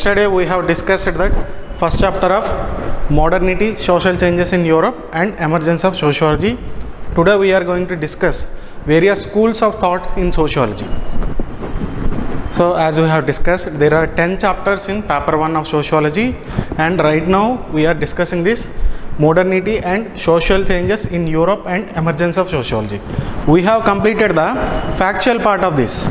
yesterday we have discussed that first chapter of modernity, social changes in Europe and emergence of sociology. Today we are going to discuss various schools of thought in sociology. So as we have discussed, there are 10 chapters in paper 1 of sociology, and right now we are discussing this modernity and social changes in Europe and emergence of sociology. We have completed the factual part of this.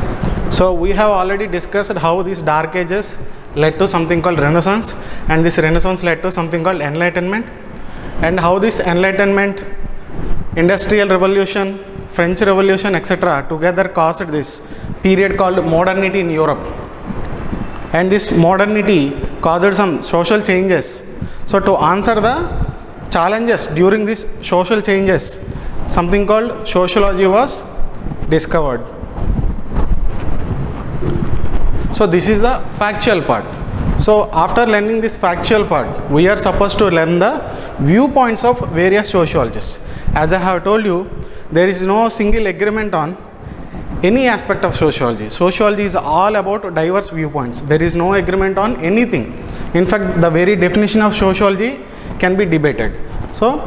So we have already discussed how these dark ages led to something called Renaissance, and this Renaissance led to something called Enlightenment, and how this Enlightenment, Industrial Revolution, French Revolution, etc. together caused this period called modernity in Europe. And this modernity caused some social changes. So to answer the challenges during these social changes, something called sociology was discovered. So this is the factual part. So after learning this factual part, we are supposed to learn the viewpoints of various sociologists. As I have told you, there is no single agreement on any aspect of sociology. Sociology is all about diverse viewpoints. There is no agreement on anything. In fact, the very definition of sociology can be debated. So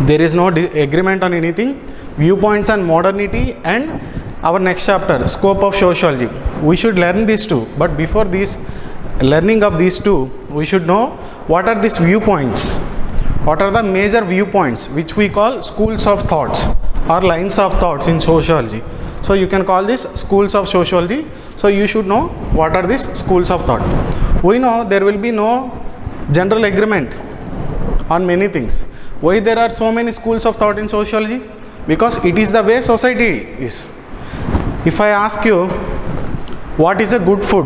there is no agreement on anything. Viewpoints on modernity and our next chapter, scope of sociology. We should learn these two, but before this learning of these two, we should know what are these viewpoints. What are the major viewpoints which we call schools of thoughts or lines of thoughts in sociology. So you can call this schools of sociology. So you should know what are these schools of thought. We know there will be no general agreement on many things. Why there are so many schools of thought in sociology? Because it is the way society is. If I ask you, what is a good food?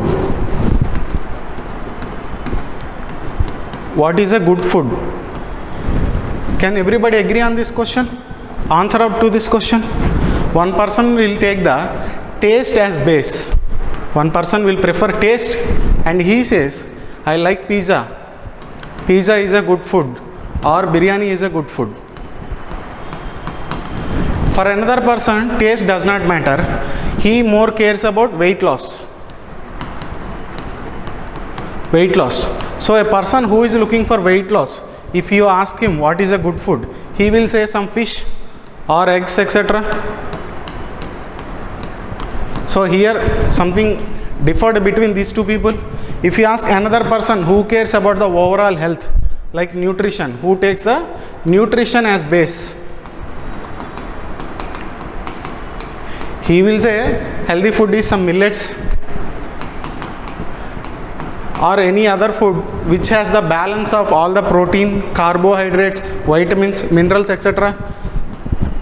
What is a good food? Can everybody agree on this question? Answer out to this question. One person will take the taste as base. One person will prefer taste and he says, I like pizza. Pizza is a good food, or biryani is a good food. For another person, taste does not matter. He more cares about weight loss. Weight loss. So a person who is looking for weight loss, if you ask him what is a good food, he will say some fish or eggs, etc. So here something differed between these two people. If you ask another person who cares about the overall health, like nutrition, who takes the nutrition as base, he will say healthy food is some millets or any other food which has the balance of all the protein, carbohydrates, vitamins, minerals, etc.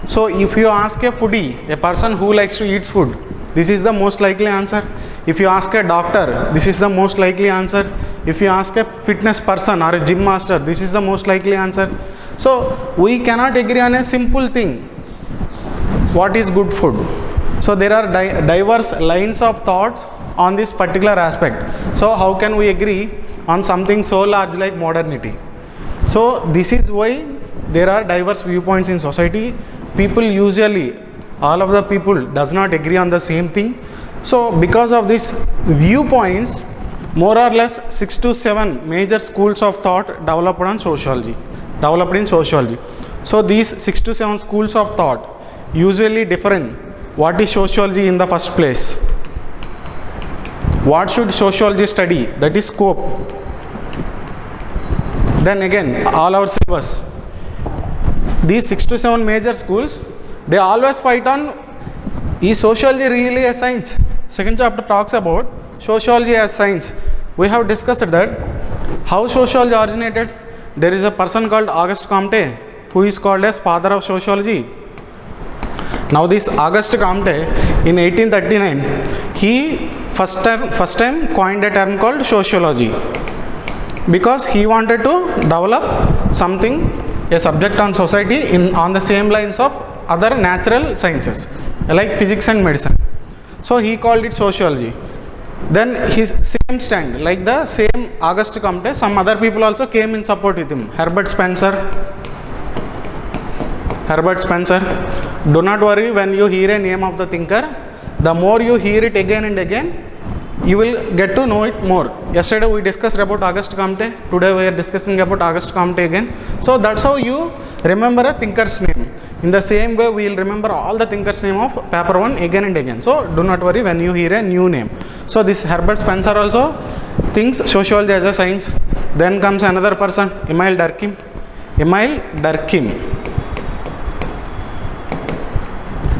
So if you ask a foodie, a person who likes to eat food, this is the most likely answer. If you ask a doctor, this is the most likely answer. If you ask a fitness person or a gym master, this is the most likely answer. So we cannot agree on a simple thing. What is good food? So there are diverse lines of thoughts on this particular aspect. So how can we agree on something so large like modernity? So this is why there are diverse viewpoints in society. People usually, all of the people does not agree on the same thing. So because of these viewpoints, more or less 6 to 7 major schools of thought developed in sociology. So these 6 to 7 schools of thought usually different. What is sociology in the first place? What should sociology study? That is scope. Then again, all our syllabus. These 6 to 7 major schools, they always fight on, is sociology really a science? Second chapter talks about sociology as science. We have discussed that how sociology originated. There is a person called Auguste Comte who is called as father of sociology. Now this Auguste Comte in 1839, he first time coined a term called sociology because he wanted to develop something, a subject on society on the same lines of other natural sciences like physics and medicine. So he called it sociology. Then his same stand, like the same Auguste Comte, some other people also came in support with him. Herbert Spencer. Do not worry when you hear a name of the thinker. The more you hear it again and again, you will get to know it more. Yesterday we discussed about Auguste Comte, today we are discussing about Auguste Comte again. So that's how you remember a thinker's name. In the same way we will remember all the thinkers name of paper 1 again and again. So do not worry when you hear a new name. So this Herbert Spencer also thinks sociology as a science. Then comes another person, Emile Durkheim.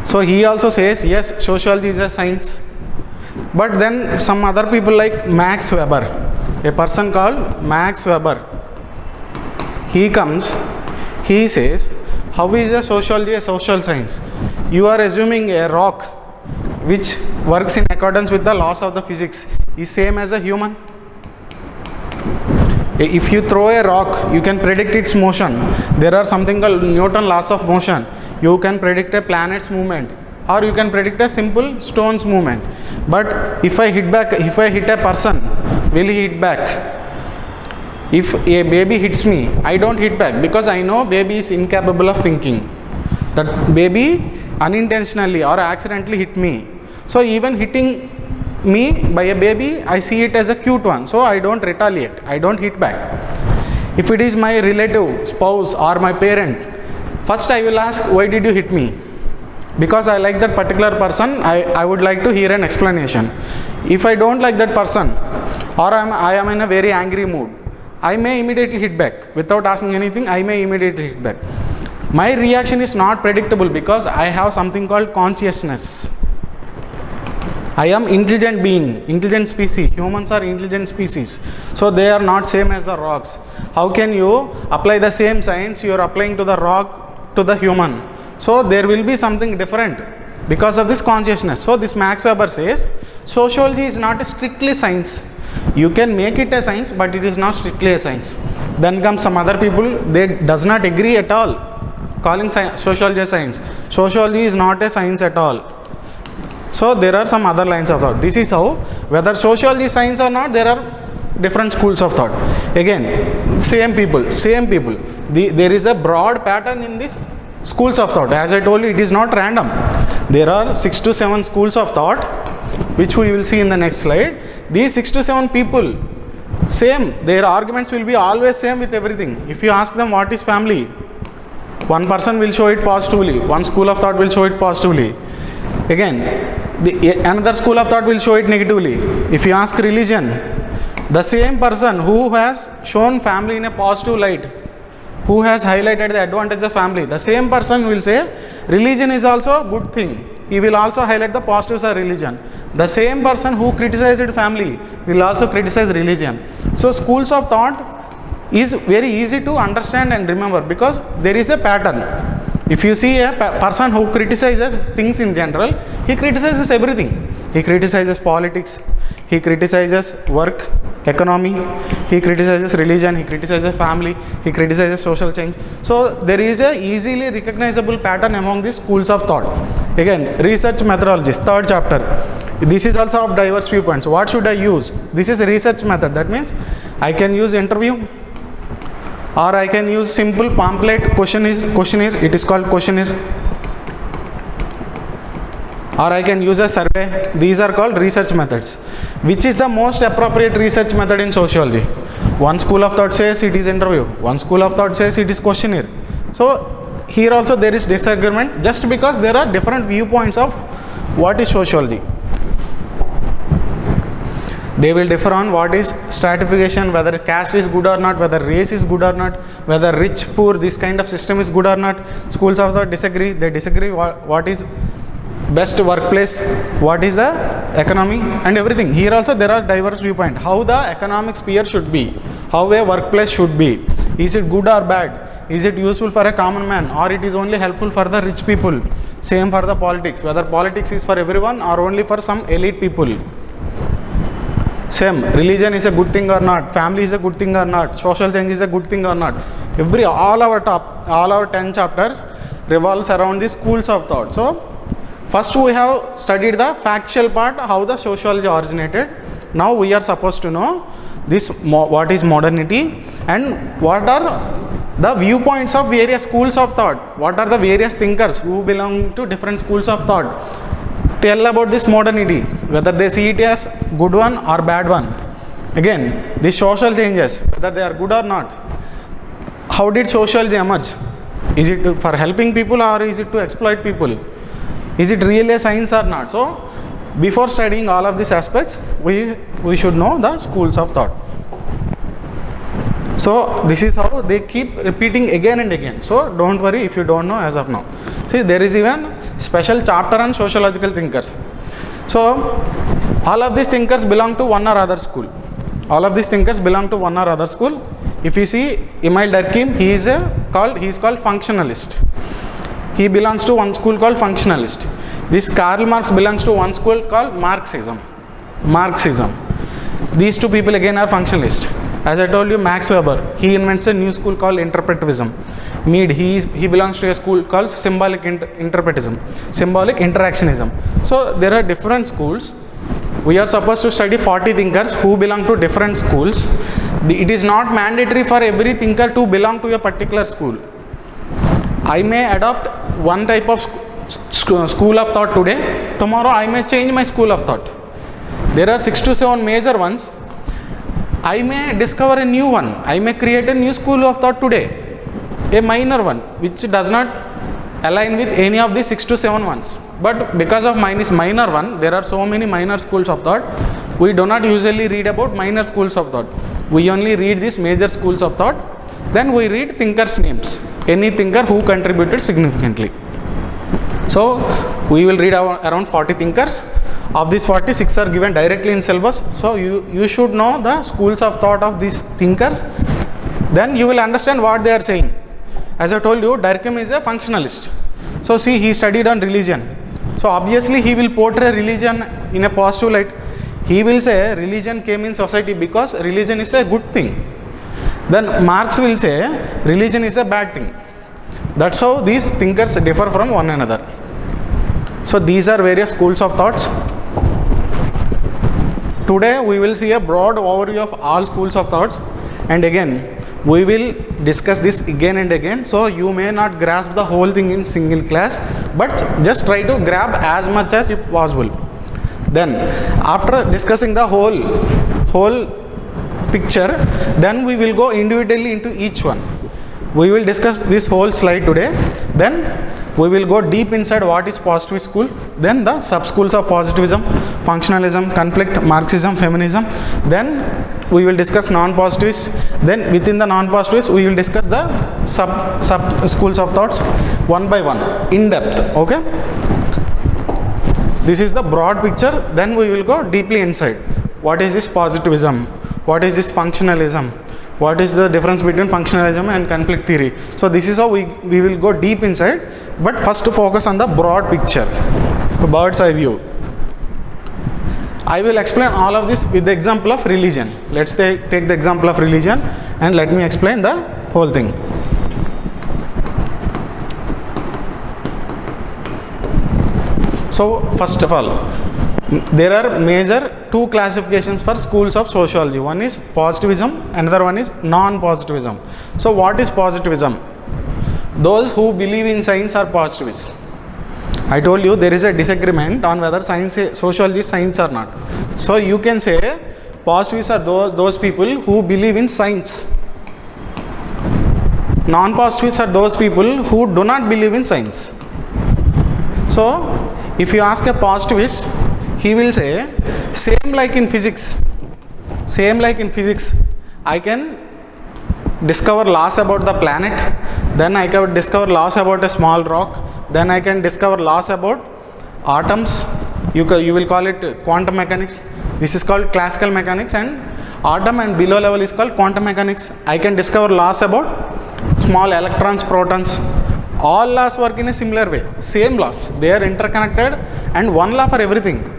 So he also says yes, sociology is a science. But then some other people like Max Weber, a person called Max Weber, he comes, he says, how is a sociology a social science? You are assuming a rock which works in accordance with the laws of the physics is same as a human. If you throw a rock, you can predict its motion. There are something called Newton laws of motion. You can predict a planet's movement, or you can predict a simple stone's movement. But if I hit a person, will he hit back? If a baby hits me, I don't hit back because I know baby is incapable of thinking. That baby unintentionally or accidentally hit me. So even hitting me by a baby, I see it as a cute one. So I don't retaliate. I don't hit back. If it is my relative, spouse or my parent, first I will ask, why did you hit me? Because I like that particular person, I would like to hear an explanation. If I don't like that person or I am in a very angry mood, I may immediately hit back. Without asking anything, I may immediately hit back. My reaction is not predictable because I have something called consciousness. I am intelligent being, intelligent species. Humans are intelligent species. So they are not same as the rocks. How can you apply the same science you are applying to the rock to the human? So there will be something different because of this consciousness. So this Max Weber says, sociology is not a strictly science. You can make it a science, but it is not strictly a science. Then comes some other people, they does not agree at all, calling sociology a science. Sociology is not a science at all. So there are some other lines of thought. This is how, whether sociology is science or not, there are different schools of thought. Again, same people. There is a broad pattern in this schools of thought. As I told you, it is not random. There are 6 to 7 schools of thought, which we will see in the next slide. These 6 to 7 people, same, their arguments will be always same with everything. If you ask them what is family, one person will show it positively, one school of thought will show it positively. Again, another school of thought will show it negatively. If you ask religion, the same person who has shown family in a positive light, who has highlighted the advantage of family, the same person will say religion is also a good thing. He will also highlight the positives of religion. The same person who criticized family will also criticize religion. So schools of thought is very easy to understand and remember because there is a pattern. If you see a person who criticizes things in general, he criticizes everything. He criticizes politics, he criticizes work, economy, he criticizes religion, he criticizes family, he criticizes social change. So there is a easily recognizable pattern among these schools of thought. Again, research methodologies, 3rd chapter. This is also of diverse viewpoints. What should I use? This is a research method. That means I can use interview, or I can use simple pamphlet questionnaire. It is called questionnaire. Or I can use a survey. These are called research methods. Which is the most appropriate research method in sociology? One school of thought says it is interview. One school of thought says it is questionnaire. So here also there is disagreement just because there are different viewpoints of what is sociology. They will differ on what is stratification, whether caste is good or not, whether race is good or not, whether rich, poor, this kind of system is good or not. Schools of thought disagree. They disagree what is best workplace, what is the economy and everything. Here also there are diverse viewpoints. How the economic sphere should be, how a workplace should be. Is it good or bad? Is it useful for a common man or it is only helpful for the rich people? Same for the politics, whether politics is for everyone or only for some elite people. Same, religion is a good thing or not, family is a good thing or not, social change is a good thing or not. All our 10 chapters revolves around the schools of thought. So first we have studied the factual part, how the sociology originated. Now we are supposed to know this, what is modernity and what are the viewpoints of various schools of thought. What are the various thinkers who belong to different schools of thought. tell about this modernity, whether they see it as good one or bad one. Again, these social changes, whether they are good or not. How did sociology emerge? Is it for helping people or is it to exploit people? Is it really a science or not? So, before studying all of these aspects, we should know the schools of thought. So, this is how they keep repeating again and again. So, don't worry if you don't know as of now. See, there is even special chapter on sociological thinkers. So, all of these thinkers belong to one or other school. All of these thinkers belong to one or other school. If you see Emile Durkheim, he is called functionalist. He belongs to one school called functionalist. This Karl Marx belongs to one school called Marxism. These two people again are functionalists. As I told you, Max Weber, he invents a new school called interpretivism. Mead, he belongs to a school called symbolic interpretism, symbolic interactionism. So there are different schools. We are supposed to study 40 thinkers who belong to different schools. It is not mandatory for every thinker to belong to a particular school. I may adopt one type of school of thought today. Tomorrow I may change my school of thought. There are 6 to 7 major ones. I may discover a new one. I may create a new school of thought today. A minor one which does not align with any of the 6 to 7 ones. But because of minor one, there are so many minor schools of thought. We do not usually read about minor schools of thought. We only read these major schools of thought. Then we read thinkers' names. Any thinker who contributed significantly. So we will read around 40 thinkers. Of these 46 are given directly in syllabus. So you should know the schools of thought of these thinkers. Then you will understand what they are saying. As I told you, Durkheim is a functionalist. So see, he studied on religion. So obviously he will portray religion in a positive light. He will say religion came in society because religion is a good thing. Then Marx will say religion is a bad thing. That's how these thinkers differ from one another. So these are various schools of thoughts. Today we will see a broad overview of all schools of thoughts, and again we will discuss this again and again. So you may not grasp the whole thing in single class, but just try to grab as much as possible. Then after discussing the whole picture, then we will go individually into each one. We will discuss this whole slide today. Then we will go deep inside what is positivist school, then the sub schools of positivism, functionalism, conflict, Marxism, feminism. Then we will discuss non-positivists. Then within the non-positivists we will discuss the sub schools of thoughts one by one in depth. Okay, this is the broad picture. Then we will go deeply inside. What is this positivism? What is this functionalism? What is the difference between functionalism and conflict theory? So this is how we will go deep inside, but first to focus on the broad picture, the bird's eye view. I will explain all of this with the example of religion. Let's take the example of religion and let me explain the whole thing. So first of all, there are major two classifications for schools of sociology. One is positivism, another one is non-positivism. So what is positivism? Those who believe in science are positivists. I told you there is a disagreement on whether sociology is science or not. So you can say positivists are those people who believe in science. Non-positivists are those people who do not believe in science. So if you ask a positivist, he will say, same like in physics, I can discover laws about the planet, then I can discover laws about a small rock, then I can discover laws about atoms. You will call it quantum mechanics. This is called classical mechanics, and atom and below level is called quantum mechanics. I can discover laws about small electrons, protons. All laws work in a similar way, same laws. They are interconnected and one law for everything.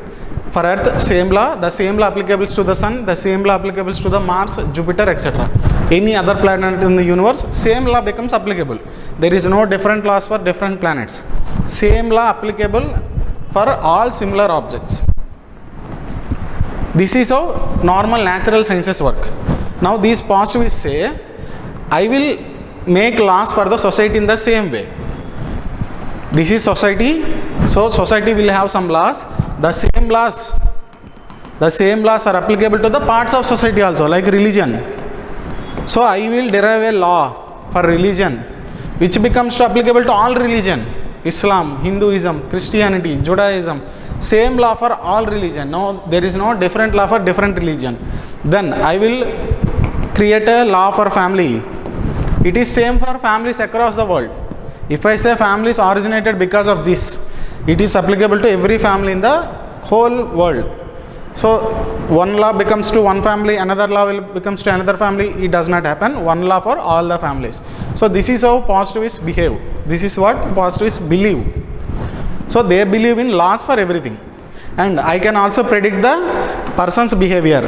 For Earth, same law, the same law applicable to the Sun, the same law applicable to the Mars, Jupiter, etc. Any other planet in the universe, same law becomes applicable. There is no different laws for different planets. Same law applicable for all similar objects. This is how normal natural sciences work. Now these positivists say, I will make laws for the society in the same way. This is society, So society will have some laws. The same laws are applicable to the parts of society also, like religion. So I will derive a law for religion which becomes applicable to all religion: Islam, Hinduism, Christianity, Judaism. Same law for all religion. No, there is no different law for different religion. Then I will create a law for family. It is same for families across the world. If I say families originated because of this, it is applicable to every family in the whole world. So one law becomes to one family, another law becomes to another family. It does not happen. One law for all the families. So this is how positivists behave. This is what positivists believe. So they believe in laws for everything. And I can also predict the person's behavior.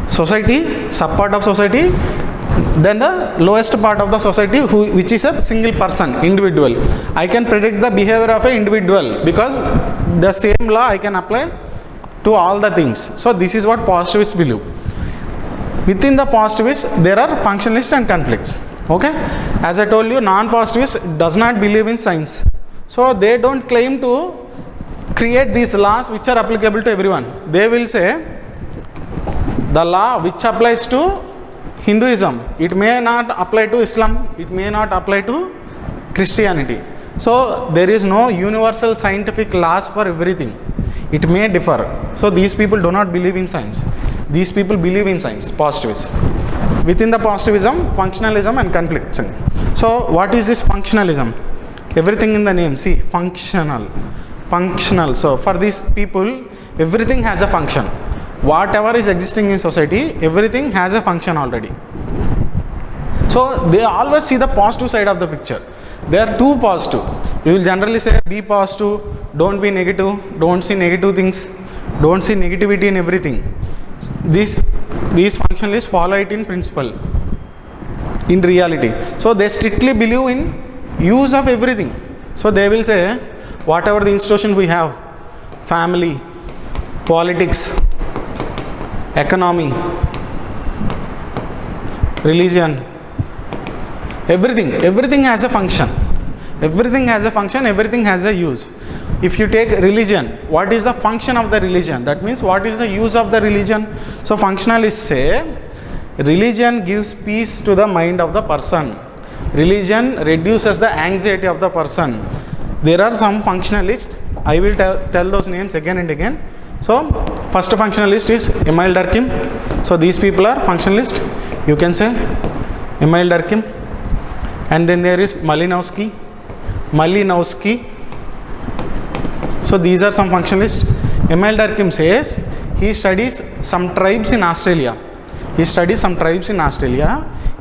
Society, subpart of society, then the lowest part of the society, which is a single person, individual. I can predict the behavior of an individual because the same law I can apply to all the things. So this is what positivists believe. Within the positivists, there are functionalists and conflicts. Okay, as I told you, non-positivists does not believe in science. So they don't claim to create these laws which are applicable to everyone. They will say the law which applies to Hinduism, it may not apply to Islam, it may not apply to Christianity. So there is no universal scientific laws for everything. It may differ. So these people do not believe in science. These people believe in science, positivists. Within the positivism, functionalism and conflicting. So what is this functionalism? Everything in the name, see, functional. So for these people, everything has a function. Whatever is existing in society, everything has a function already. So they always see the positive side of the picture. They are too positive. We will generally say be positive, don't be negative, don't see negative things, don't see negativity in everything. These functionalists follow it in principle, in reality. So they strictly believe in use of everything. So they will say whatever the institutions we have, family, politics, economy, religion, everything has a function. Everything has a function, everything has a use. If you take religion, what is the function of the religion? That means what is the use of the religion? So functionalists say religion gives peace to the mind of the person. Religion reduces the anxiety of the person. There are some functionalists, I will tell those names again and again. So first functionalist is Emile Durkheim. So these people are functionalists. You can say Emile Durkheim. And then there is Malinowski. So these are some functionalists. Emile Durkheim says he studies some tribes in Australia.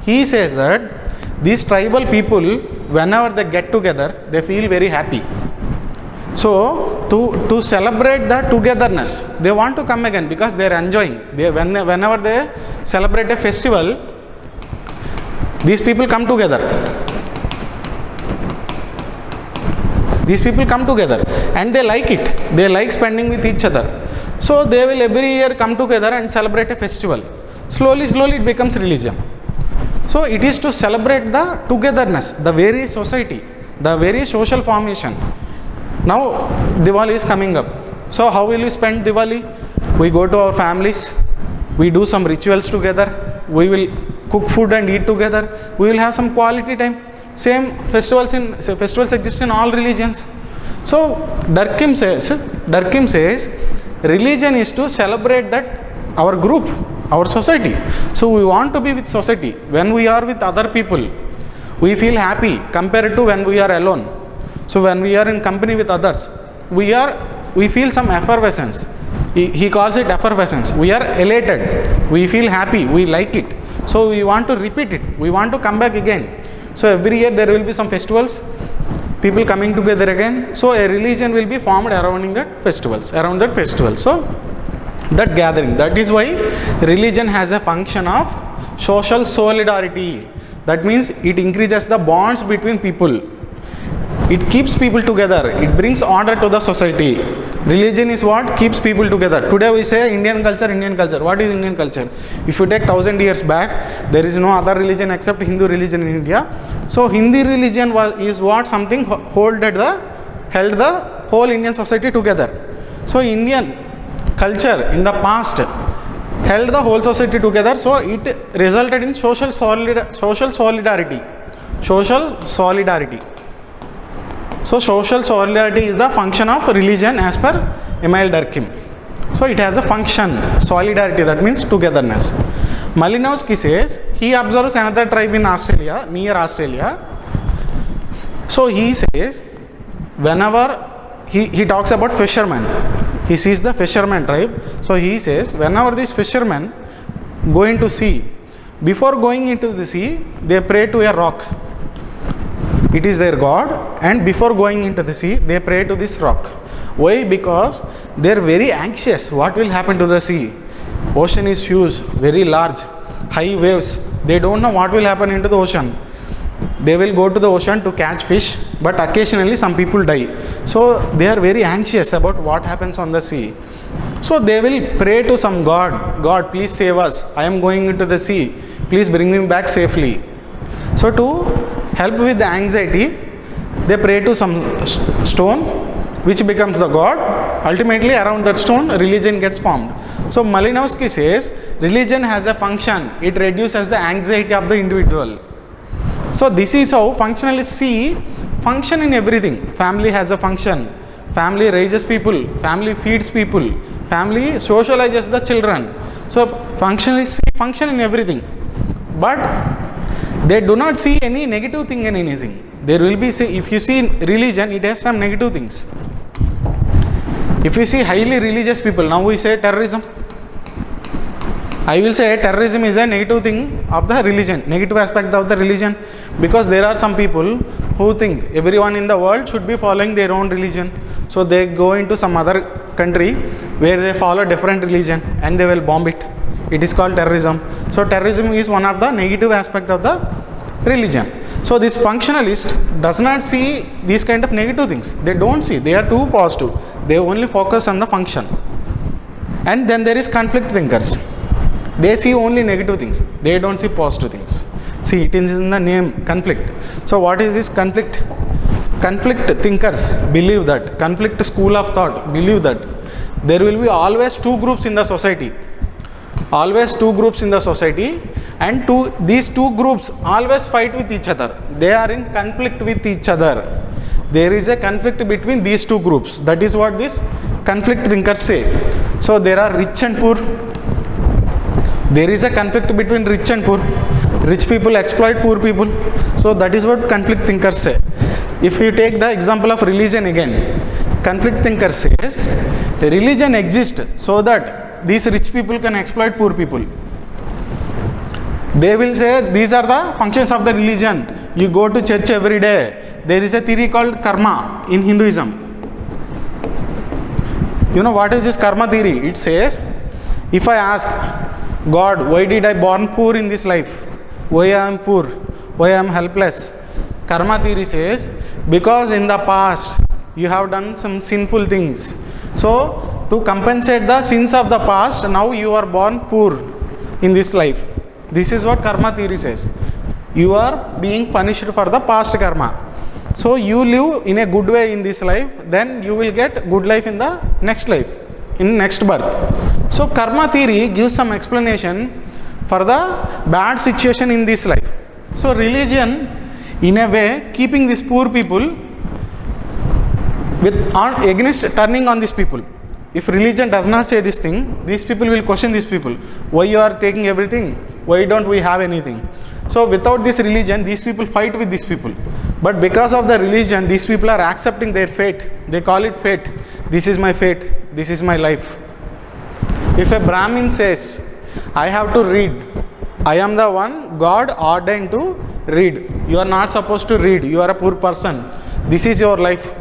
He says that these tribal people, whenever they get together, they feel very happy. So to celebrate the togetherness, they want to come again because they are enjoying. Whenever they celebrate a festival, these people come together. And they like it. They like spending with each other. So they will every year come together and celebrate a festival. Slowly it becomes religion. So it is to celebrate the togetherness, the various society, the various social formation. Now Diwali is coming up. So how will we spend Diwali? We go to our families, we do some rituals together, we will cook food and eat together, we will have some quality time. Same festivals exist in all religions. So Durkheim says religion is to celebrate that our group, our society. So we want to be with society. When we are with other people, we feel happy compared to when we are alone. So when we are in company with others, we feel some effervescence. He calls it effervescence. We are elated. We feel happy. We like it. So we want to repeat it. We want to come back again. So every year there will be some festivals, people coming together again. So a religion will be formed around that festival. So that gathering, that is why religion has a function of social solidarity. That means it increases the bonds between people. It keeps people together. It brings order to the society. Religion is what keeps people together. Today we say Indian culture. What is Indian culture? If you take 1000 years back, there is no other religion except Hindu religion in India. So Hindi religion is what something held at the held the whole Indian society together. So Indian culture in the past held the whole society together, so it resulted in social solidarity. So social solidarity is the function of religion as per Emile Durkheim. So it has a function, solidarity, that means togetherness. Malinowski says he observes another tribe in Australia, near Australia. So he says whenever he talks about fishermen, he sees the fisherman tribe. So he says whenever these fishermen go into sea, before going into the sea, they pray to a rock. It is their god, and before going into the sea, they pray to this rock. Why? Because they are very anxious. What will happen to the sea? Ocean is huge, very large, high waves. They don't know what will happen into the ocean. They will go to the ocean to catch fish, but occasionally some people die. So they are very anxious about what happens on the sea. So they will pray to some god. God, please save us. I am going into the sea. Please bring me back safely. So to help with the anxiety, they pray to some stone, which becomes the god. Ultimately, around that stone, religion gets formed. So Malinowski says religion has a function. It reduces the anxiety of the individual. So this is how functionalists see function in everything. Family has a function. Family raises people. Family feeds people. Family socializes the children. So functionalists see function in everything. But they do not see any negative thing in anything. There will be, say, if you see religion, it has some negative things. If you see highly religious people, now we say terrorism. I will say terrorism is a negative thing of the religion, negative aspect of the religion, because there are some people who think everyone in the world should be following their own religion. So they go into some other country where they follow different religion and they will bomb it. It is called terrorism. So terrorism is one of the negative aspect of the religion. So this functionalist does not see these kind of negative things. They don't see. They are too positive. They only focus on the function. And then there is conflict thinkers. They see only negative things. They don't see positive things. See, it is in the name, conflict. So what is this conflict? Conflict thinkers believe that, conflict school of thought believe that there will be always two groups in the society. Always two groups in the society, and these two groups always fight with each other. They are in conflict with each other. There is a conflict between these two groups. That is what these conflict thinkers say. So there are rich and poor. There is a conflict between rich and poor. Rich people exploit poor people. So that is what conflict thinkers say. If you take the example of religion again, conflict thinker says religion exists so that these rich people can exploit poor people. They will say these are the functions of the religion. You go to church every day. There is a theory called karma in Hinduism. You know what is this karma theory? It says, if I ask God, why did I born poor in this life? Why I am poor? Why I am helpless? Karma theory says, because in the past you have done some sinful things. So to compensate the sins of the past, now you are born poor in this life. This is what karma theory says. You are being punished for the past karma. So you live in a good way in this life, then you will get good life in the next life, in next birth. So karma theory gives some explanation for the bad situation in this life. So religion, in a way, keeping these poor people against turning on these people. If religion does not say this thing, these people will question these people. Why you are taking everything? Why don't we have anything? So without this religion, these people fight with these people. But because of the religion, these people are accepting their fate. They call it fate. This is my fate. This is my life. If a Brahmin says, I have to read. I am the one God ordained to read. You are not supposed to read. You are a poor person. This is your life.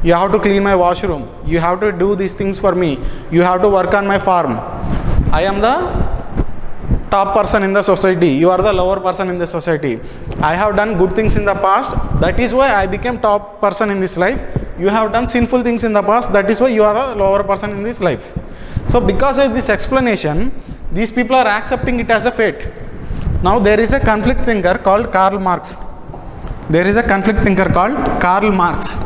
You have to clean my washroom. You have to do these things for me. You have to work on my farm. I am the top person in the society. You are the lower person in the society. I have done good things in the past. That is why I became top person in this life. You have done sinful things in the past. That is why you are a lower person in this life. So because of this explanation, these people are accepting it as a fate. Now there is a conflict thinker called Karl Marx. There is a conflict thinker called Karl Marx.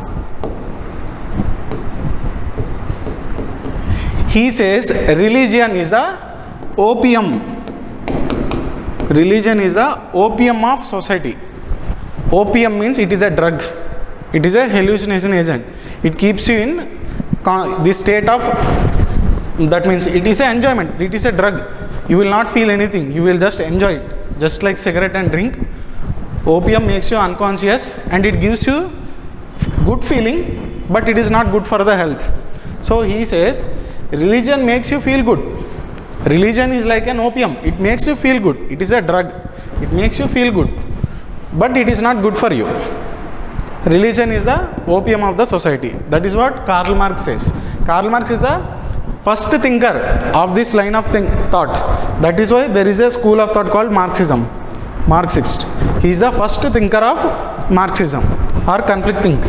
He says religion is the opium. Religion is the opium of society. Opium means it is a drug. It is a hallucination agent. It keeps you in this state of, that means it is an enjoyment. It is a drug. You will not feel anything. You will just enjoy it. Just like cigarette and drink. Opium makes you unconscious and it gives you good feeling, but it is not good for the health. So he says religion makes you feel good. Religion is like an opium. It makes you feel good. It is a drug. It makes you feel good, but it is not good for you. Religion is the opium of the society. That is what Karl Marx says. Karl Marx is the first thinker of this line of thought. That is why there is a school of thought called Marxism. Marxist. He is the first thinker of Marxism or conflict think.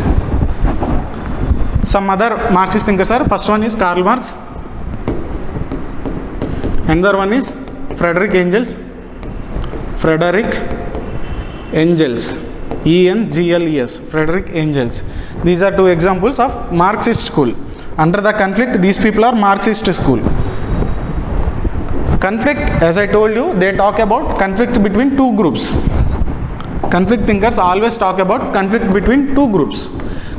Some other Marxist thinkers are, first one is Karl Marx, another one is Frederick Engels. E-N-G-L-E-S, Frederick Engels. These are two examples of Marxist school. Under the conflict, these people are Marxist school. Conflict, as I told you, they talk about conflict between two groups. Conflict thinkers always talk about conflict between two groups.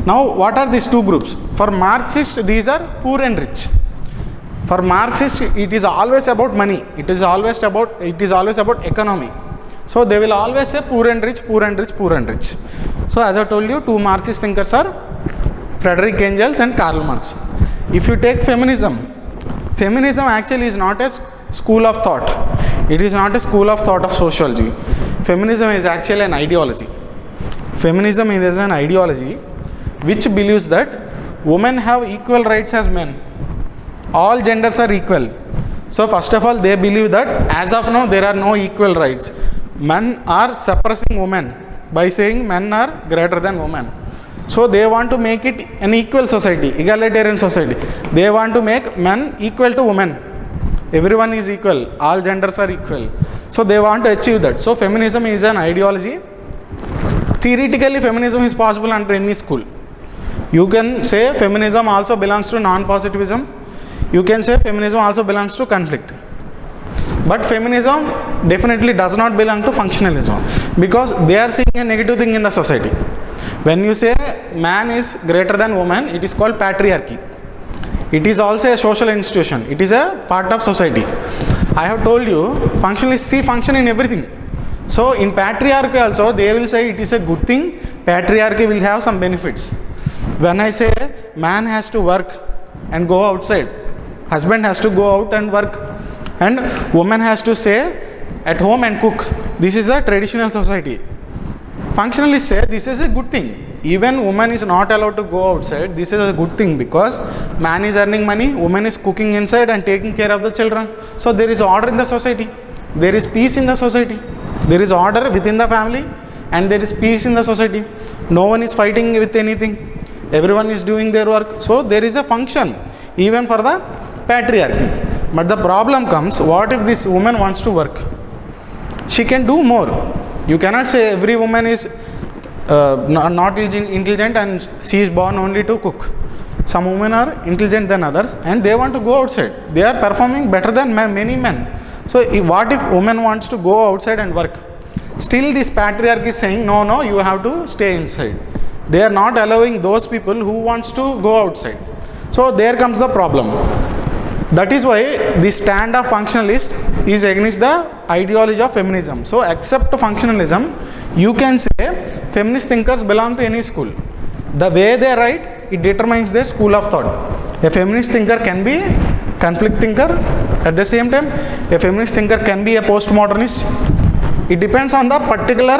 Now, what are these two groups? For Marxists, these are poor and rich. For Marxists, it is always about money. It is always about economy. So they will always say poor and rich, poor and rich, poor and rich. So as I told you, two Marxist thinkers are Frederick Engels and Karl Marx. If you take feminism actually is not a school of thought. It is not a school of thought of sociology. Feminism is actually an ideology. Feminism is an ideology which believes that women have equal rights as men. All genders are equal. So first of all, they believe that as of now there are no equal rights. Men are suppressing women by saying men are greater than women. So they want to make it an equal society, egalitarian society. They want to make men equal to women. Everyone is equal. All genders are equal. So they want to achieve that. So feminism is an ideology. Theoretically, feminism is possible under any school. You can say feminism also belongs to non-positivism. You can say feminism also belongs to conflict. But feminism definitely does not belong to functionalism, because they are seeing a negative thing in the society. When you say man is greater than woman, it is called patriarchy. It is also a social institution. It is a part of society. I have told you, functionalists see function in everything. So in patriarchy also, they will say it is a good thing. Patriarchy will have some benefits. When I say man has to work and go outside, husband has to go out and work, and woman has to stay at home and cook. This is a traditional society. Functionalists say this is a good thing. Even woman is not allowed to go outside. This is a good thing because man is earning money, woman is cooking inside and taking care of the children. So there is order in the society. There is peace in the society. There is order within the family and there is peace in the society. No one is fighting with anything. Everyone is doing their work. So there is a function even for the patriarchy. But the problem comes, what if this woman wants to work? She can do more. You cannot say every woman is not intelligent and she is born only to cook. Some women are intelligent than others and they want to go outside. They are performing better than many men. So what if woman wants to go outside and work? Still this patriarchy is saying, no, you have to stay inside. They are not allowing those people who wants to go outside. So there comes the problem. That is why the stand of functionalist is against the ideology of feminism. So except functionalism, you can say feminist thinkers belong to any school. The way they write, it determines their school of thought. A feminist thinker can be conflict thinker. At the same time, a feminist thinker can be a postmodernist. It depends on the particular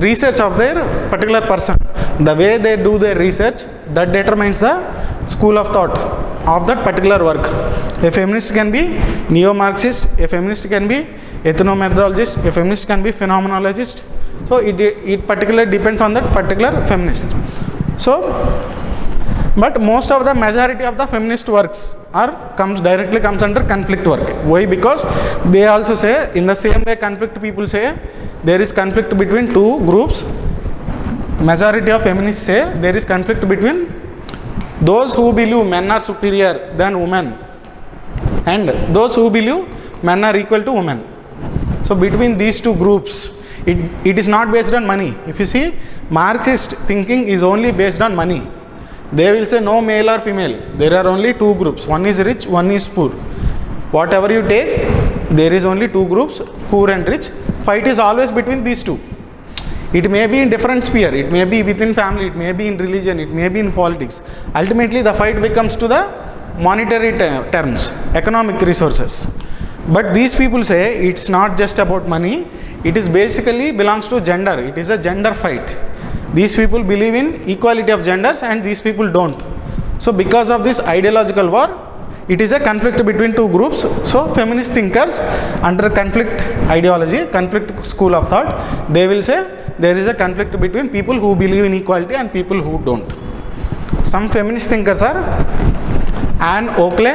research of their particular person. The way they do their research, that determines the school of thought of that particular work. A feminist can be neo-Marxist, a feminist can be ethnomethodologist, a feminist can be phenomenologist. So it particularly depends on that particular feminist. So, but most of the majority of the feminist works directly comes under conflict work. Why? Because they also say, in the same way conflict people say, there is conflict between two groups. Majority of feminists say there is conflict between those who believe men are superior than women and those who believe men are equal to women. So between these two groups, it is not based on money. If you see, Marxist thinking is only based on money. They will say no male or female. There are only two groups. One is rich, one is poor. Whatever you take, there is only two groups, poor and rich. Fight is always between these two. It may be in different sphere. It may be within family. It may be in religion. It may be in politics. Ultimately, the fight becomes to the monetary terms, economic resources. But these people say it's not just about money. It is basically belongs to gender. It is a gender fight. These people believe in equality of genders and these people don't. So because of this ideological war, it is a conflict between two groups. So feminist thinkers under conflict ideology, conflict school of thought, they will say there is a conflict between people who believe in equality and people who don't. Some feminist thinkers are Anne Oakley.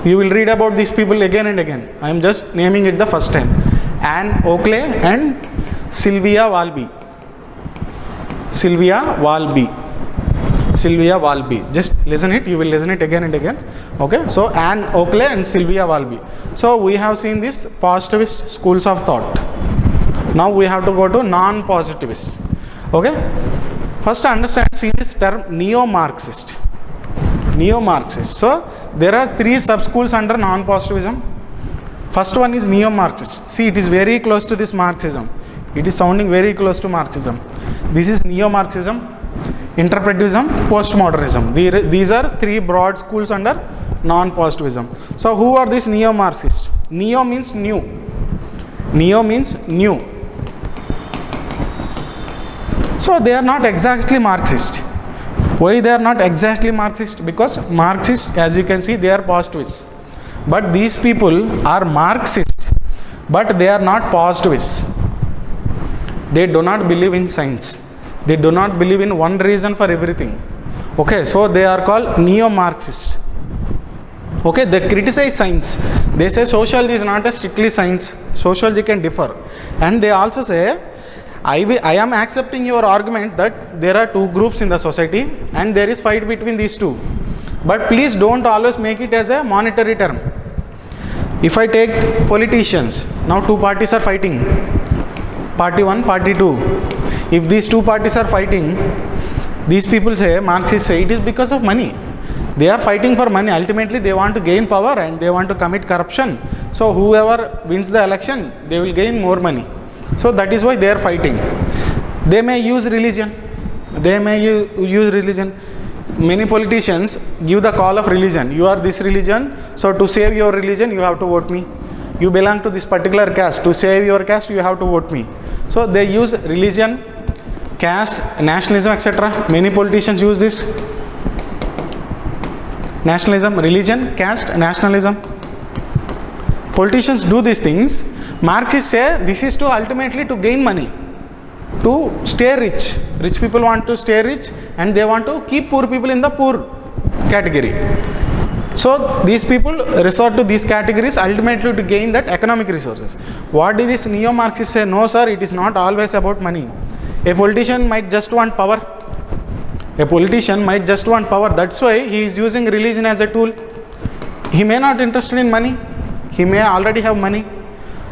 You will read about these people again and again. I am just naming it the first time. Anne Oakley and Sylvia Walby. Sylvia Walby. Just listen it. You will listen it again and again. Okay. So Anne Oakley and Sylvia Walby. So we have seen this positivist schools of thought. Now we have to go to non-positivist. Okay. First understand, see this term neo-Marxist. Neo-Marxist. So there are three sub-schools under non-positivism. First one is neo-Marxist. See, it is very close to this Marxism. It is sounding very close to Marxism. This is neo-Marxism, interpretivism, postmodernism. These are three broad schools under non-positivism. So who are these neo-Marxists? Neo means new. Neo means new. So they are not exactly Marxist. Why they are not exactly Marxist? Because Marxists, as you can see, they are positivists. But these people are Marxist, but they are not positivists. They do not believe in science. They do not believe in one reason for everything. Okay, so they are called neo-Marxists. Okay, they criticize science. They say sociology is not a strictly science. Sociology can differ. And they also say, I am accepting your argument that there are two groups in the society and there is fight between these two. But please don't always make it as a monetary term. If I take politicians, now two parties are fighting. Party 1, party 2. If these two parties are fighting, these people say, Marxists say, it is because of money. They are fighting for money. Ultimately, they want to gain power and they want to commit corruption. So whoever wins the election, they will gain more money. So that is why they are fighting. They may use religion. They may use religion. Many politicians give the call of religion. You are this religion, so to save your religion, you have to vote me. You belong to this particular caste. To save your caste, you have to vote me. So they use religion, caste, nationalism, etc. Many politicians use this. Nationalism, religion, caste, nationalism. Politicians do these things. Marxists say this is to ultimately to gain money, to stay rich. Rich people want to stay rich and they want to keep poor people in the poor category. So these people resort to these categories ultimately to gain that economic resources. What did this neo-Marxists say? No sir, it is not always about money. A politician might just want power. A politician might just want power. That's why he is using religion as a tool. He may not interested in money. He may already have money.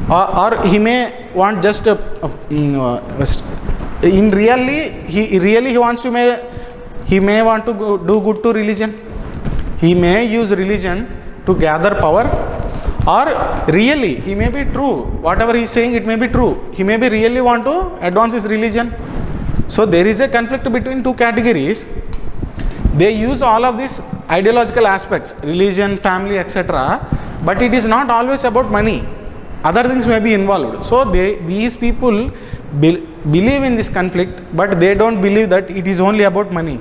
Or he may want just he wants to he may want to do good to religion. He may use religion to gather power, or really he may be true. Whatever he is saying, it may be true. He may be really want to advance his religion. So there is a conflict between two categories. They use all of these ideological aspects, religion, family, etc. But it is not always about money. Other things may be involved. So these people believe in this conflict, but they don't believe that it is only about money.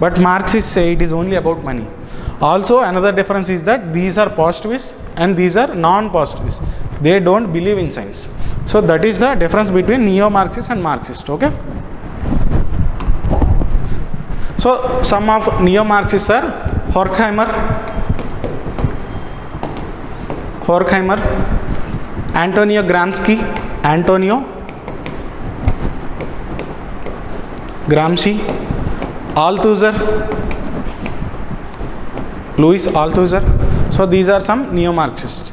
But Marxists say it is only about money. Also another difference is that these are positivists and these are non-positivists. They don't believe in science. So that is the difference between neo-Marxist and Marxist. Okay. So some of neo-Marxists are Horkheimer, Antonio Gramsci, Althusser, Louis Althusser. So So these are some neo-Marxists.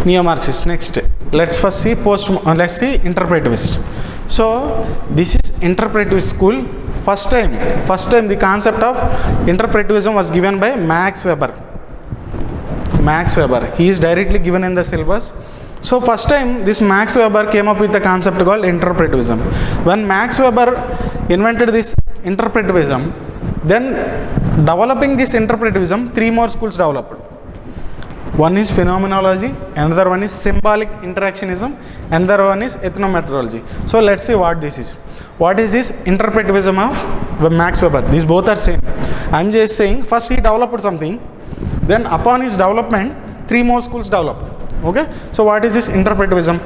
Neo-Marxist. Next, let's first see let's see interpretivist. So this is interpretivist school. First time the concept of interpretivism was given by Max Weber. He is directly given in the syllabus. So first time this Max Weber came up with the concept called interpretivism. When Max Weber invented this interpretivism, then developing this interpretivism, three more schools developed. One is phenomenology, another one is symbolic interactionism, another one is ethnomethodology. So let's see what this is. What is this interpretivism of Max Weber? These both are same. I am just saying first he developed something, then upon his development, three more schools developed. Okay. So what is this interpretivism?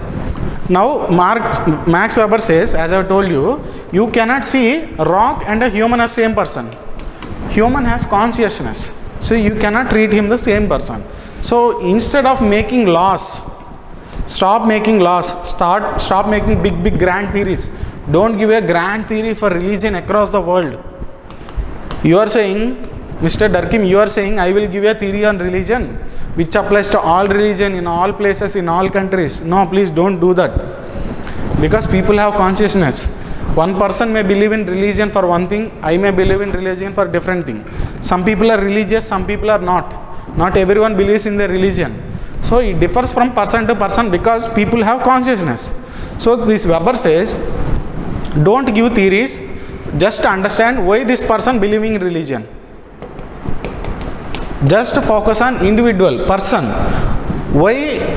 Now Max Weber says, as I have told you, you cannot see a rock and a human as same person. Human has consciousness, so you cannot treat him the same person. So instead of making laws, stop making laws, stop making big grand theories. Don't give a grand theory for religion across the world. You are saying, Mr. Durkheim, you are saying I will give a theory on religion which applies to all religion in all places, in all countries. No, please don't do that. Because people have consciousness. One person may believe in religion for one thing, I may believe in religion for different thing. Some people are religious, some people are not. Not everyone believes in their religion. So it differs from person to person because people have consciousness. So this Weber says, don't give theories, just understand why this person believing in religion. Just focus on individual person. Why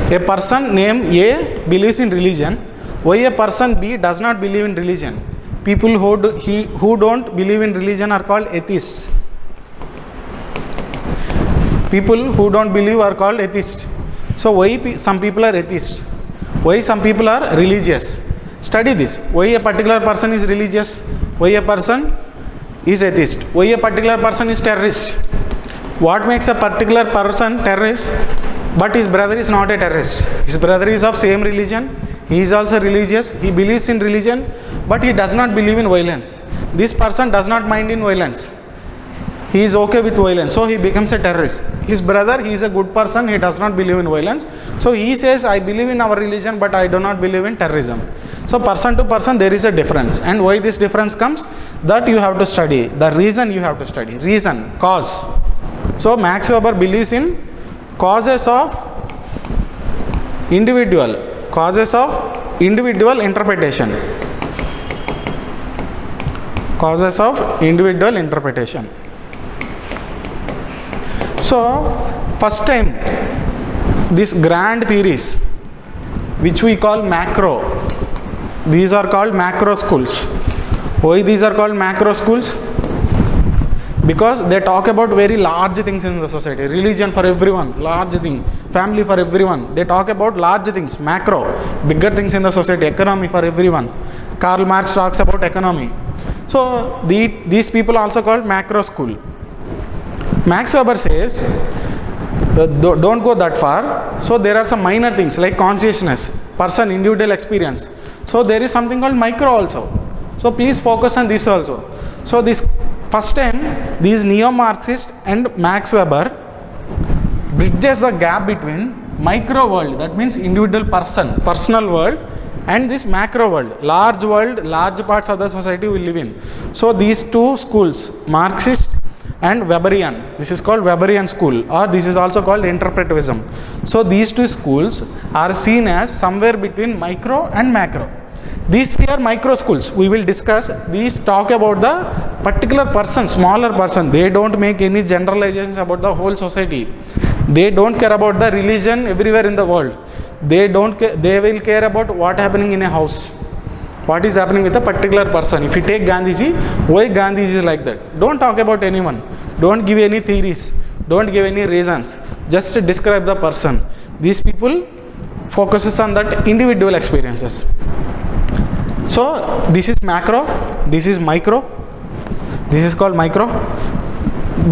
a person named A believes in religion, why a person B does not believe in religion. People who don't believe in religion are called atheists. People who don't believe are called atheists. So why some people are atheists? Why some people are religious? Study this. Why a particular person is religious? Why a person is atheist? Why a particular person is terrorist? What makes a particular person terrorist? But his brother is not a terrorist. His brother is of same religion. He is also religious. He believes in religion, but he does not believe in violence. This person does not mind in violence. He is okay with violence, so he becomes a terrorist. His brother, he is a good person, he does not believe in violence. So he says, I believe in our religion, but I do not believe in terrorism. So person to person there is a difference. And why this difference comes? That you have to study. The reason you have to study. Reason, cause. So Max Weber believes in causes of individual interpretation. Causes of individual interpretation. So first time these grand theories which we call macro, these are called macro schools. Why these are called macro schools? Because they talk about very large things in the society. Religion for everyone, large thing. Family for everyone. They talk about large things, macro, bigger things in the society. Economy for everyone. Karl Marx talks about economy. So these people also called macro school. Max Weber says, don't go that far. So there are some minor things like consciousness, person, individual experience. So there is something called micro also. So please focus on this also. So this first time, these neo-Marxists and Max Weber bridges the gap between micro world, that means individual person, personal world, and this macro world, large parts of the society we live in. So these two schools, Marxist and Weberian, this is called Weberian school, or this is also called interpretivism. So these two schools are seen as somewhere between micro and macro. These three are micro schools. We will discuss. These talk about the particular person, smaller person. They don't make any generalizations about the whole society. They don't care about the religion everywhere in the world. They will care about what happening in a house. What is happening with a particular person. If you take Gandhiji, why Gandhiji is like that? Don't talk about anyone. Don't give any theories. Don't give any reasons. Just describe the person. These people focuses on that individual experiences. So this is macro, this is micro, this is called micro.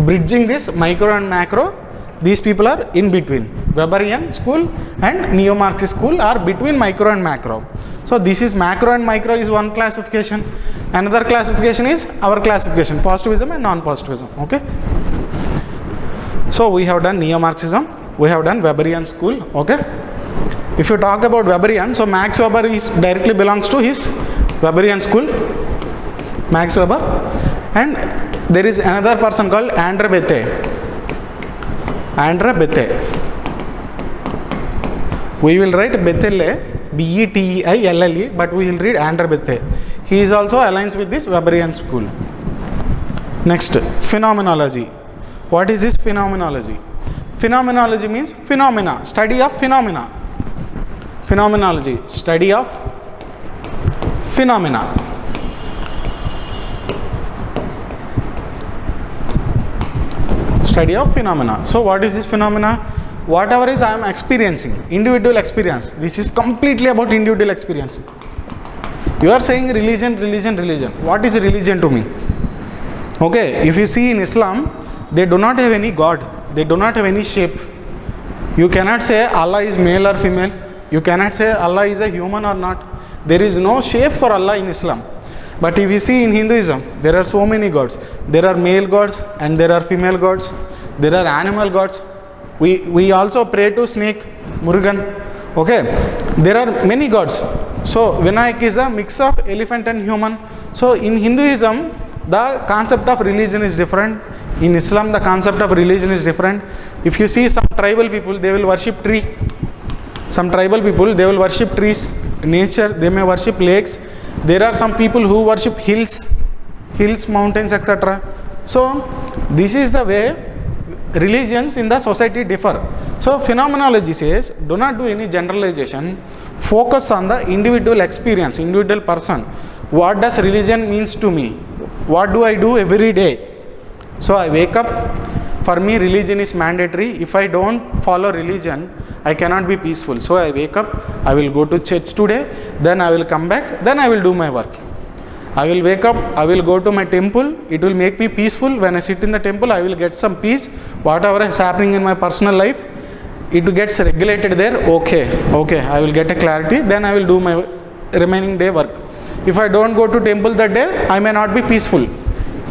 Bridging this micro and macro, these people are in between. Weberian school and neo-Marxist school are between micro and macro. So this is macro and micro is one classification. Another classification is our classification, positivism and non-positivism. Okay. So we have done neo-Marxism, we have done Weberian school. Okay. If you talk about Weberian, so Max Weber is directly belongs to his Weberian school, Max Weber, and there is another person called Andre Bethe. Andre Bethe. We will write Bethelle, Beteille, but we will read Andre Bethe. He is also aligns with this Weberian school. Next, phenomenology. What is this phenomenology? Phenomenology means phenomena, study of phenomena. Phenomenology, study of phenomena. Study of phenomena. So what is this phenomena? Whatever is I am experiencing, individual experience. This is completely about individual experience. You are saying religion, religion, religion. What is religion to me? Okay, if you see in Islam, they do not have any God. They do not have any shape. You cannot say Allah is male or female. You cannot say Allah is a human or not. There is no shape for Allah in Islam. But if you see in Hinduism, there are so many gods. There are male gods and there are female gods. There are animal gods. We also pray to snake, Murugan. Okay, there are many gods. So Vinayak is a mix of elephant and human. So in Hinduism, the concept of religion is different. In Islam, the concept of religion is different. If you see some tribal people, they will worship tree. Some tribal people, they will worship trees, nature, they may worship lakes. There are some people who worship hills, mountains, etc. So this is the way religions in the society differ. So phenomenology says, do not do any generalization. Focus on the individual experience, individual person. What does religion means to me? What do I do every day? So I wake up. For me, religion is mandatory. If I don't follow religion, I cannot be peaceful. So I wake up, I will go to church today, then I will come back, then I will do my work. I will wake up, I will go to my temple, it will make me peaceful. When I sit in the temple, I will get some peace. Whatever is happening in my personal life, it gets regulated there. Okay, I will get a clarity, then I will do my remaining day work. If I don't go to temple that day, I may not be peaceful.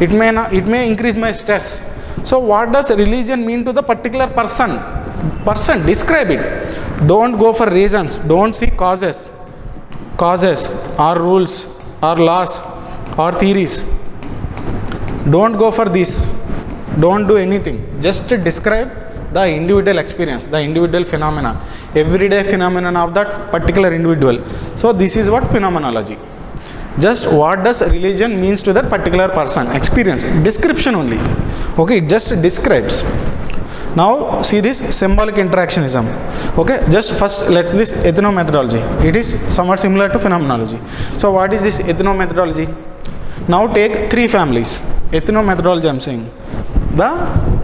It may increase my stress. So what does religion mean to the particular person? Describe it. Don't go for reasons. Don't see causes or rules or laws or theories. Don't go for this. Don't do anything. Just describe the individual experience, the individual phenomena, everyday phenomenon of that particular individual. So this is what phenomenology. Just what does religion means to that particular person, experience, description only. Okay, it just describes. Now see this symbolic interactionism. Okay, just first let's this ethnomethodology. It is somewhat similar to phenomenology. So what is this ethnomethodology? Now take three families. Ethnomethodology I am saying. The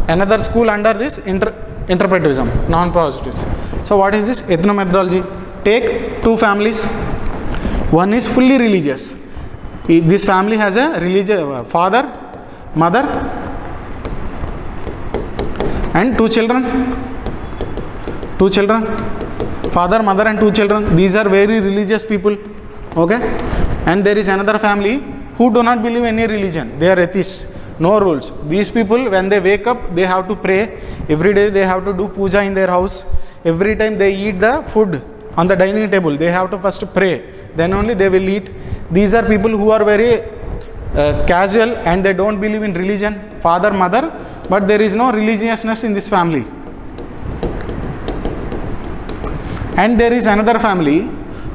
another school under this interpretivism, non-positivism. So what is this ethnomethodology? Take two families. One is fully religious. This family has a religious father, mother, and two children. Father, mother, and two children. These are very religious people. Okay, and there is another family who do not believe any religion. They are atheists. No rules. These people, when they wake up, they have to pray. Every day they have to do puja in their house. Every time they eat the food on the dining table, they have to first pray. Then only they will eat. These are people who are very casual and they don't believe in religion. Father, mother, but there is no religiousness in this family. And there is another family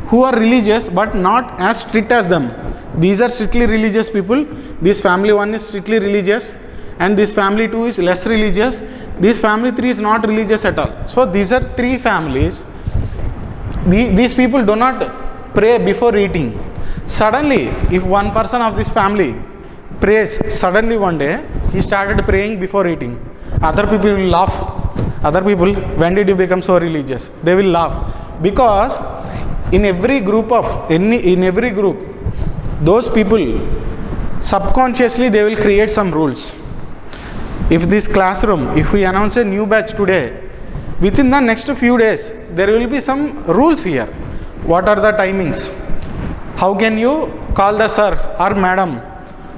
who are religious but not as strict as them. These are strictly religious people. This family 1 is strictly religious and this family 2 is less religious. This family 3 is not religious at all. So these are three families. These people do not pray before eating. Suddenly, if one person of this family prays, suddenly one day he started praying before eating. Other people will laugh. Other people, when did you become so religious? They will laugh. Because in every group, those people subconsciously they will create some rules. If this classroom, if we announce a new batch today, within the next few days there will be some rules here. What are the timings? How can you call the sir or madam?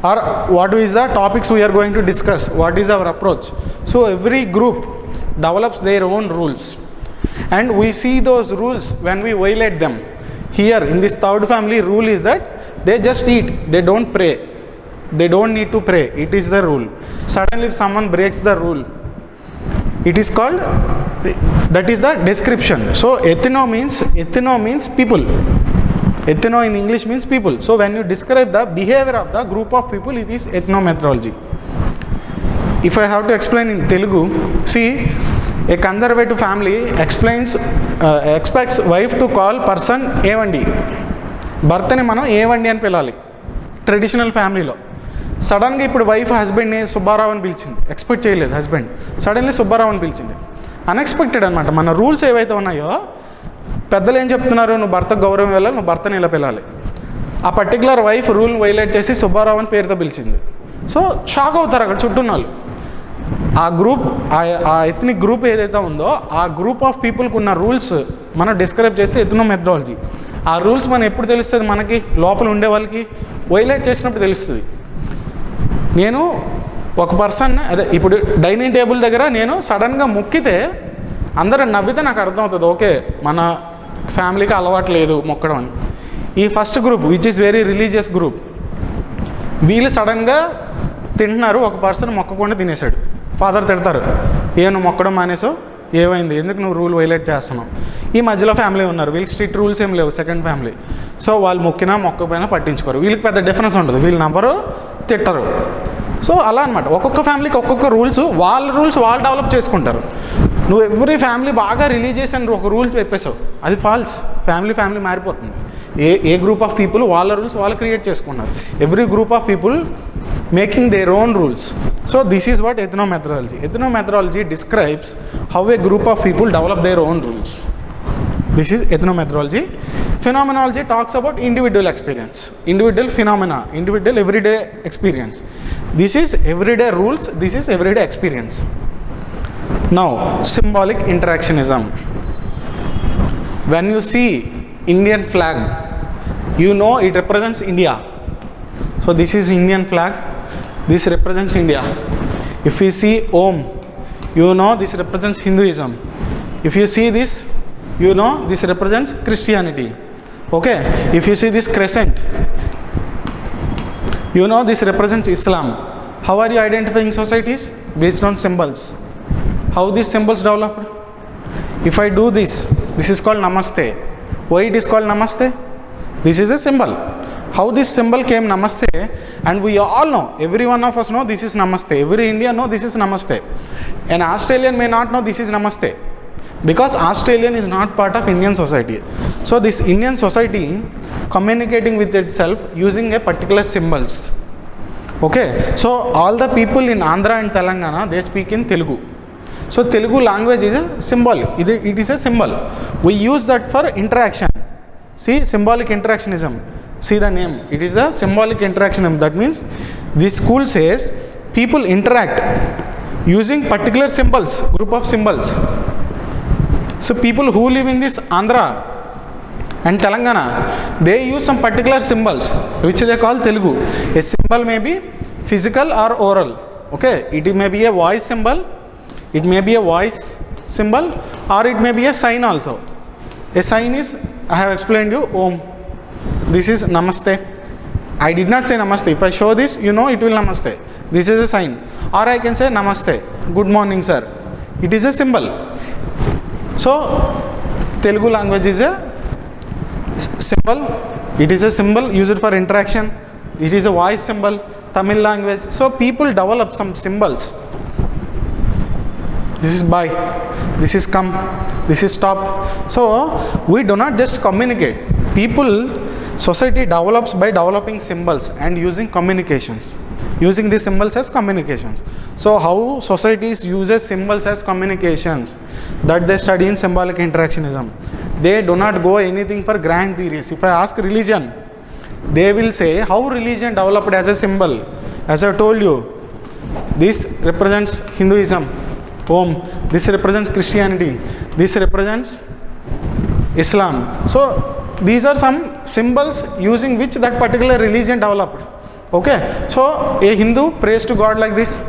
Or what is the topics we are going to discuss? What is our approach? So every group develops their own rules, and we see those rules when we violate them. Here in this third family, rule is that they just eat, they don't pray, they don't need to pray. It is the rule. Suddenly if someone breaks the rule, it is called, that is the description. So ethno means people. Ethno in English means people. So when you describe the behavior of the group of people, it is ethnomethodology. If I have to explain in Telugu, see, a conservative family expects wife to call person ఏవండి, భర్తని మనం ఏవండి అని పిలాలి traditional ఫ్యామిలీలో. సడన్గా ఇప్పుడు wife హస్బెండ్ని సుబ్బారావు అని పిలిచింది, ఎక్స్పెక్ట్ చేయలేదు హస్బెండ్, సడన్లీ సుబ్బారావు అని పిలిచింది. అన్ఎక్స్పెక్టెడ్ అనమాట. మన రూల్స్ ఏవైతే ఉన్నాయో, పెద్దలు ఏం చెప్తున్నారు, నువ్వు భర్తకు గౌరవం ఇవ్వాలి, నువ్వు భర్తని ఇలా పిలాలి. ఆ పర్టికులర్ వైఫ్ రూల్ని వైలేట్ చేసి సుబ్బారావు అని పేరుతో పిలిచింది. సో షాక్ అవుతారు అక్కడ చుట్టూన్న వాళ్ళు. ఆ గ్రూప్, ఆ ఎథ్నిక్ గ్రూప్ ఏదైతే ఉందో, ఆ గ్రూప్ ఆఫ్ పీపుల్కి ఉన్న రూల్స్ మనం డిస్క్రైబ్ చేస్తే ఎథ్నోమెథడాలజీ. ఆ రూల్స్ మనం ఎప్పుడు తెలుస్తుంది, మనకి లోపల ఉండే వాళ్ళకి వైలేట్ చేసినప్పుడు తెలుస్తుంది. నేను ఒక పర్సన్, అదే ఇప్పుడు డైనింగ్ టేబుల్ దగ్గర నేను సడన్గా మొక్కితే అందరూ నవ్వితే నాకు అర్థమవుతుంది, ఓకే మన ఫ్యామిలీకి అలవాటు లేదు మొక్కడం అని. ఈ first group which is very religious group, వీళ్ళు సడన్గా తింటున్నారు, ఒక పర్సన్ మొక్కకుండా తినేశాడు. ఫాదర్ తిడతారు, నువ్వు మొక్కడం మానేసావు, ఏమైంది, ఎందుకు నువ్వు రూల్ వైలేట్ చేస్తున్నావు. ఈ మధ్యలో ఫ్యామిలీ ఉన్నారు, వీళ్ళకి స్ట్రిక్ట్ రూల్స్ ఏం లేవు, సెకండ్ ఫ్యామిలీ. సో వాళ్ళు మొక్కినా మొక్కపోయినా పట్టించుకోరు, వీళ్ళకి పెద్ద డిఫరెన్స్ ఉండదు, వీళ్ళు నవ్వరు తిట్టరు. సో అలా అనమాట. ఒక్కొక్క ఫ్యామిలీకి ఒక్కొక్క రూల్స్ వాళ్ళు డెవలప్ చేసుకుంటారు. నువ్వు ఎవ్రీ ఫ్యామిలీ బాగా రిలీజియస్ అని ఒక రూల్స్ చెప్పేసావు, అది ఫాల్స్. ఫ్యామిలీ మారిపోతుంది. ఏ గ్రూప్ ఆఫ్ పీపుల్ వాళ్ళ రూల్స్ వాళ్ళు క్రియేట్ చేసుకున్నారు. Every group of people making their own rules. So this is what ethnomethodology. Ethnomethodology describes how a group of people develop their own rules. This is ethnomethodology. Phenomenology talks about individual experience, individual phenomena, individual everyday experience. This is everyday rules, this is everyday experience. Now, symbolic interactionism. When you see Indian flag, you know it represents India. So this is Indian flag, this represents India. If you see Om, you know this represents Hinduism. If you see this, you know this represents Christianity. Okay, if you see this crescent, you know this represents Islam. How are you identifying societies? Based on symbols. How these symbols developed? If I do this, this is called Namaste. Why it is called Namaste? This is a symbol. How this symbol came Namaste, and we all know, every one of us know this is Namaste. Every Indian know this is Namaste. An Australian may not know this is Namaste, because Australian is not part of Indian society. So this Indian society communicating with itself using a particular symbols. Okay, so all the people in Andhra and Telangana, they speak in Telugu. So Telugu language is a symbol. It is a symbol. We use that for interaction. See, symbolic interactionism. See the name. It is a symbolic interactionism. That means this school says people interact using particular symbols, group of symbols. So people who live in this Andhra and Telangana, they use some particular symbols which they call Telugu. A symbol may be physical or oral. Okay, it may be a voice symbol, it may be a voice symbol, or it may be a sign also. A sign is, I have explained you, Om. This is Namaste. I did not say Namaste. If I show this, you know it will Namaste. This is a sign. Or I can say Namaste, good morning sir. It is a symbol. So Telugu language is a symbol. It is a symbol used for interaction. It is a voice symbol. Tamil language. So people develop some symbols. This is bye, this is come, this is stop. So we do not just communicate. Society develops by developing symbols and using communications, using these symbols as communications. So how societies uses symbols as communications, that they study in symbolic interactionism. They do not go anything for grand theories. If I ask religion, they will say how religion developed as a symbol. As I told you, this represents Hinduism, Om. This represents Christianity, this represents Islam. So these are some symbols using which that particular religion developed. Okay, so a Hindu prays to God like this,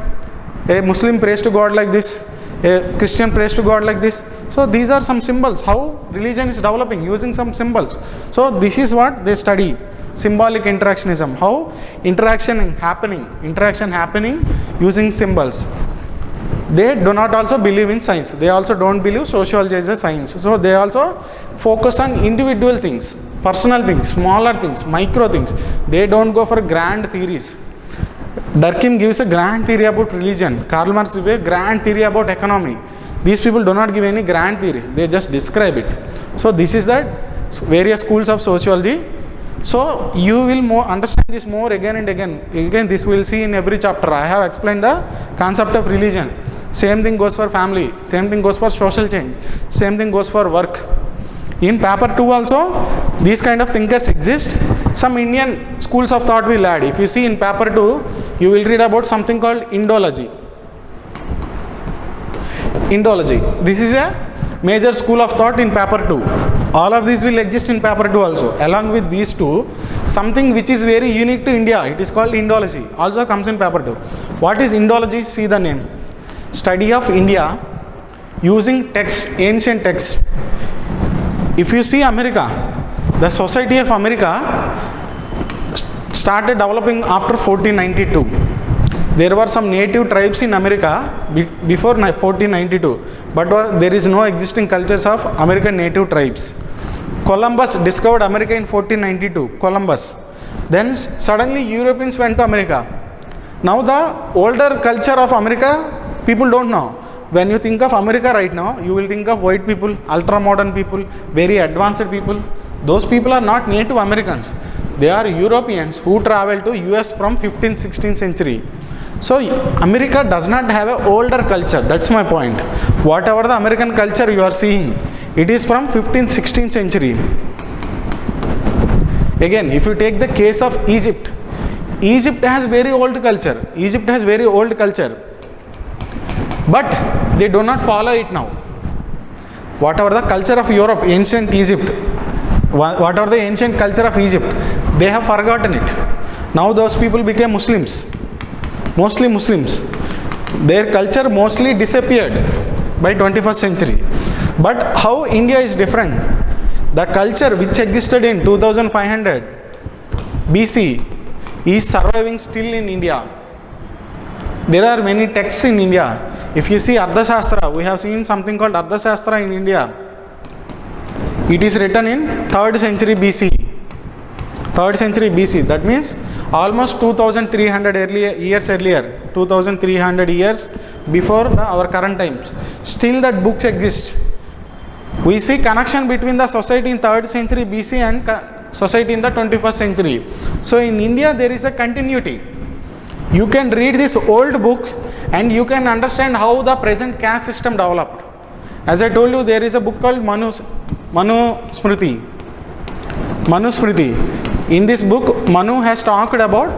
a Muslim prays to God like this, A Christian prays to God like this. So these are some symbols, how religion is developing using some symbols. So this is what they study, symbolic interactionism, how interaction happening using symbols. They do not also believe in science. They also don't believe sociology as a science. So they also focus on individual things, personal things, smaller things, micro things. They don't go for grand theories. Durkheim gives a grand theory about religion. Karl Marx gives a grand theory about economy. These people do not give any grand theories. They just describe it. So this is that various schools of sociology. So you will understand this more again and again. Again, this we will see in every chapter. I have explained the concept of religion. Same thing goes for family. Same thing goes for social change. Same thing goes for work. In paper 2 also, these kind of thinkers exist. Some Indian schools of thought will add. If you see in paper 2, you will read about something called Indology. Indology. This is a major school of thought in paper 2. All of these will exist in paper 2 also. Along with these two, something which is very unique to India, it is called Indology, also comes in paper 2. What is Indology? See the name. Study of India using text, ancient text. If you see America, the Society of America started developing after 1492. There were some native tribes in America before 1492, but there is no existing cultures of American native tribes. Columbus discovered America in 1492, Columbus. Then suddenly Europeans went to America. Now the older culture of America, people don't know. When you think of America right now, you will think of white people, ultra-modern people, very advanced people. Those people are not native Americans. They are Europeans who traveled to US from 15th, 16th century. So America does not have an older culture. That's my point. Whatever the American culture you are seeing, it is from 15th, 16th century. Again, if you take the case of Egypt, Egypt has very old culture. Egypt has very old culture. But they do not follow it now. Whatever the culture of Europe, ancient Egypt, whatever the ancient culture of Egypt, they have forgotten it. Now those people became Muslims. Mostly Muslims. Their culture mostly disappeared by 21st century. But how India is different? The culture which existed in 2500 BC is surviving still in India. There are many texts in India. If you see Ardhashastra, we have seen something called Ardhashastra in India. It is written in 3rd century BC. 3rd century BC. That means almost 2300 years earlier. 2300 years before our current times. Still that book exists. We see connection between the society in 3rd century BC and society in the 21st century. So in India there is a continuity. You can read this old book and you can understand how the present caste system developed. As I told you, there is a book called Manu Smriti. Manu Smriti. In this book, Manu has talked about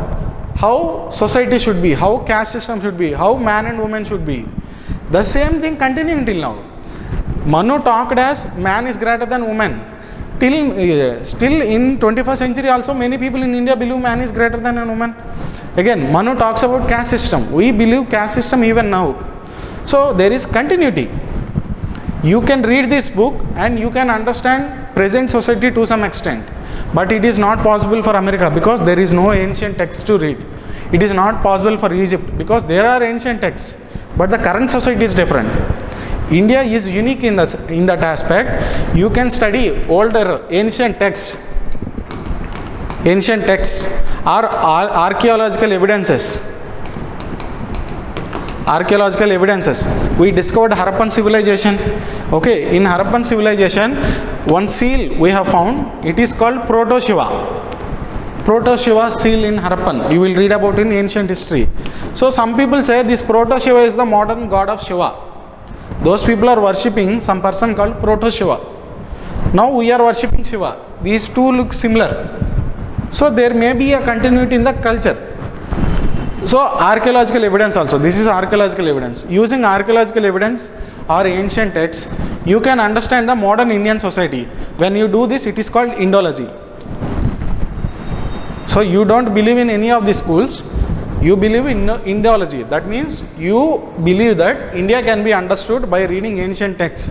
how society should be, how caste system should be, how man and woman should be. The same thing continuing till now. Manu talked as man is greater than woman. Still in 21st century also many people in India believe man is greater than a woman. Again, Manu talks about caste system. We believe caste system even now. So there is continuity. You can read this book and you can understand present society to some extent. But it is not possible for America because there is no ancient text to read. It is not possible for Egypt because there are ancient texts. But the current society is different. India is unique in that aspect. You can study older ancient texts or archaeological evidences. Archaeological evidences. We discovered Harappan civilization. Okay, in Harappan civilization, one seal we have found. It is called Proto-Shiva. Proto-Shiva seal in Harappan. You will read about in ancient history. So some people say this Proto-Shiva is the modern god of Shiva. Those people are worshipping some person called Proto-Shiva. Now we are worshipping Shiva. These two look similar. So there may be a continuity in the culture. So archaeological evidence also. This is archaeological evidence. Using archaeological evidence or ancient texts, you can understand the modern Indian society. When you do this, it is called Indology. So you don't believe in any of these schools. You believe in Indiology. That means you believe that India can be understood by reading ancient texts.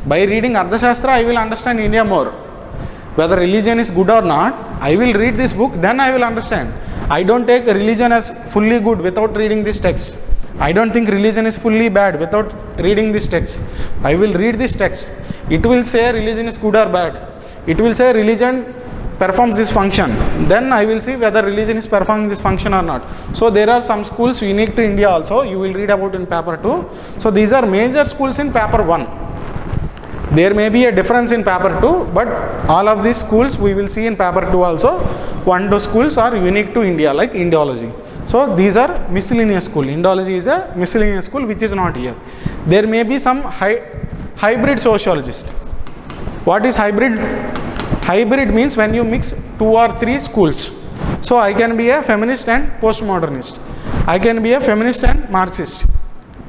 By reading Ardhashastra, I will understand India more. Whether religion is good or not, I will read this book, then I will understand. I don't take religion as fully good without reading this text. I don't think religion is fully bad without reading this text. I will read this text. It will say religion is good or bad. It will say religion performs this function. Then I will see whether religion is performing this function or not. So there are some schools unique to India also. You will read about in paper 2. So these are major schools in paper 1. There may be a difference in paper 2, but all of these schools we will see in paper 2 also. 1-2 schools are unique to India, like Indiology. So these are miscellaneous school. Indology is a miscellaneous school which is not here. There may be some hybrid sociologist. What is hybrid? Hybrid means when you mix 2 or 3 schools. So I can be a feminist and postmodernist. I can be a feminist and Marxist.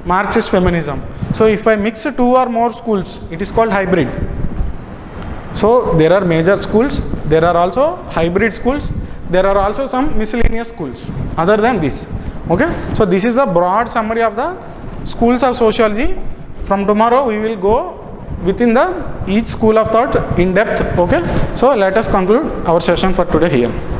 Marxist feminism. So if I mix 2 or more schools, it is called hybrid. So there are major schools, there are also hybrid schools, there are also some miscellaneous schools other than this. Okay, so this is the broad summary of the schools of sociology. From tomorrow we will go within the each school of thought in depth. Okay, so let us conclude our session for today here.